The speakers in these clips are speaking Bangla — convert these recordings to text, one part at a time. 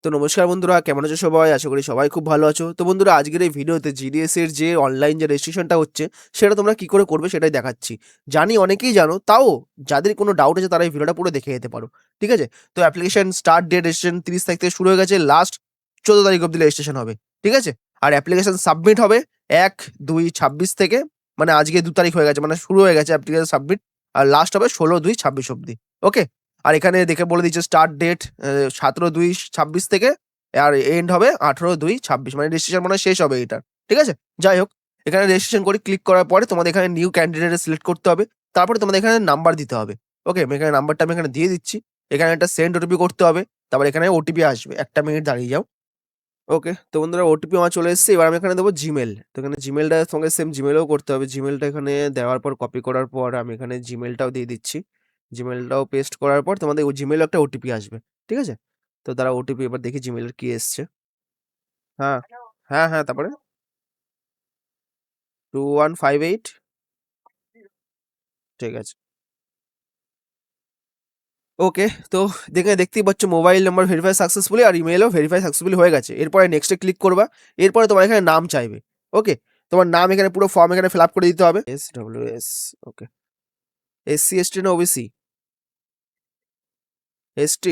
তো নমস্কার বন্ধুরা, কেমন আছো সবাই? আশা করি সবাই খুব ভালো আছো। তো বন্ধুরা, আজকের এই ভিডিওতে জিডিএস এর যে অনলাইন যে রেজিস্ট্রেশনটা হচ্ছে, সেটা তোমরা কি করে করবে সেটাই দেখাচ্ছি। জানি অনেকেই জানো, তাও যাদের কোনো ডাউট আছে তারা এই ভিডিওটা পুরো দেখে যেতে পারো। ঠিক আছে? তো অ্যাপ্লিকেশন স্টার্ট ডেট রেজিস্ট্রেশন 30 তারিখ থেকে শুরু হয়ে গেছে, লাস্ট 14 তারিখ অব্দি রেজিস্ট্রেশন হবে। ঠিক আছে? আর অ্যাপ্লিকেশন সাবমিট হবে 1/2/26 থেকে, মানে আজকে 2 তারিখ হয়ে গেছে, মানে শুরু হয়ে গেছে অ্যাপ্লিকেশন সাবমিট, আর লাস্ট হবে 16/2/26 অব্দি। ওকে? আর এখানে দেখে বলে দিচ্ছে স্টার্ট ডেট 17/2/26 থেকে, আর এন্ড হবে 18/2/26, মানে রেজিস্ট্রেশন মনে হয় শেষ হবে এটার। ঠিক আছে? যাই হোক, এখানে রেজিস্ট্রেশন করে ক্লিক করার পরে তোমাদের এখানে নিউ ক্যান্ডিডেট সিলেক্ট করতে হবে। তারপরে তোমাদের এখানে নাম্বার দিতে হবে। ওকে? আমি এখানে নাম্বারটা আমি এখানে দিয়ে দিচ্ছি। এখানে একটা সেন্ড ওটিপি করতে হবে। তারপর এখানে ওটিপি আসবে। 1 টা মিনিট দাঁড়িয়ে যাও। ওকে, তো বন্ধুরা ওটিপি আমার চলে এসেছে। এবার আমি এখানে দেবো জিমেইল। তো এখানে জিমেইলটা সঙ্গে সেম জিমেইলও করতে হবে। জিমেইলটা এখানে দেওয়ার পর, কপি করার পর আমি এখানে জিমেইলটাও দিয়ে দিচ্ছি। জিমেইলটাও পেস্ট করার পর তোমাদের ওই জিমেইলে একটা ওটিপি আসবে। ঠিক আছে? তো তারা ওটিপি, এবার দেখি জিমেইলের কি এসছে। হ্যাঁ, হ্যাঁ, তারপরে 2158। ঠিক আছে। ওকে, তো দেখতেই পাচ্ছ মোবাইল নাম্বার ভেরিফাই সাকসেসফুলি, আর ইমেইলও ভেরিফাই সাকসেসফুলি হয়ে গেছে। এরপরে নেক্সটে ক্লিক করবা। এরপরে তোমার এখানে নাম চাইবে। ওকে? তোমার নাম এখানে পুরো ফর্ম এখানে ফিল আপ করে দিতে হবে। SWS। ওকে। SC, ST না OBC? ST?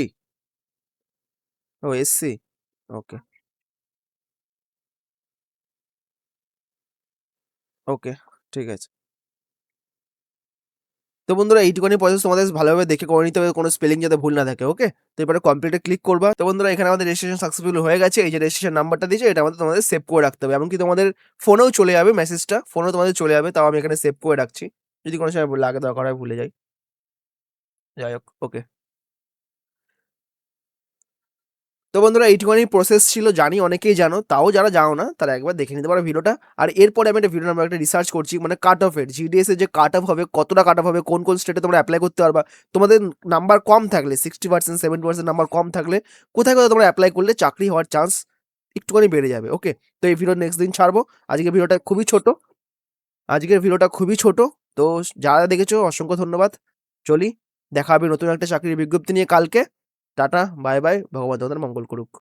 ও SC। ওকে, ওকে, ঠিক আছে। তো বন্ধুরা, এইটুখানি প্রসেস তোমাদের ভালোভাবে দেখে করে নিতে হবে, কোনো স্পেলিং যাতে ভুল না থাকে। ওকে? তো এবারে কমপ্লিটে ক্লিক করবা। তো বন্ধুরা, এখানে আমাদের রেজিস্ট্রেশন সাকসেসফুল হয়ে গেছে। এই যে রেজিস্ট্রেশন নাম্বারটা দিয়েছে, এটা আমাদের তোমাদের সেভ করে রাখতে হবে। এমনকি তোমাদের ফোনেও চলে যাবে মেসেজটা, ফোনেও তোমাদের চলে যাবে। তাও আমি এখানে সেভ করে রাখছি। যদি কোনো সময় লাগে, দরকার হয়, ভুলে যাই। যাই হোক, ওকে। তো বন্ধুরা, এইটুখানি প্রসেস ছিল। জানি অনেকেই জানো, তাও যারা জানো না তারা একবার দেখে নিতে পারো ভিডিওটা। আর এরপরে আমি একটা ভিডিও নাম্বার একটা রিসার্চ করছি, মানে কাট অফ এর, জিডিএস এর যে কাট অফ হবে, কতটা কাট অফ হবে, কোন কোন স্টেটে তোমরা অ্যাপ্লাই করতে পারবা। তোমাদের নাম্বার কম থাকলে, 60%, 70% নাম্বার কম থাকলে, কোথায় কোথায় তোমরা অ্যাপ্লাই করলে চাকরি হওয়ার চান্স একটুখানি বেড়ে যাবে। ওকে? তো এই ভিডিও নেক্সট দিন ছাড়বো। আজকের ভিডিওটা খুবই ছোট। আজকের ভিডিওটা খুবই ছোট। তো যারা দেখেছো অসংখ্য ধন্যবাদ। চলি, দেখা হবে নতুন একটা চাকরির বিজ্ঞপ্তি নিয়ে কালকে। Tata, bye bye. ভগবান তোমাদের মঙ্গল করুক।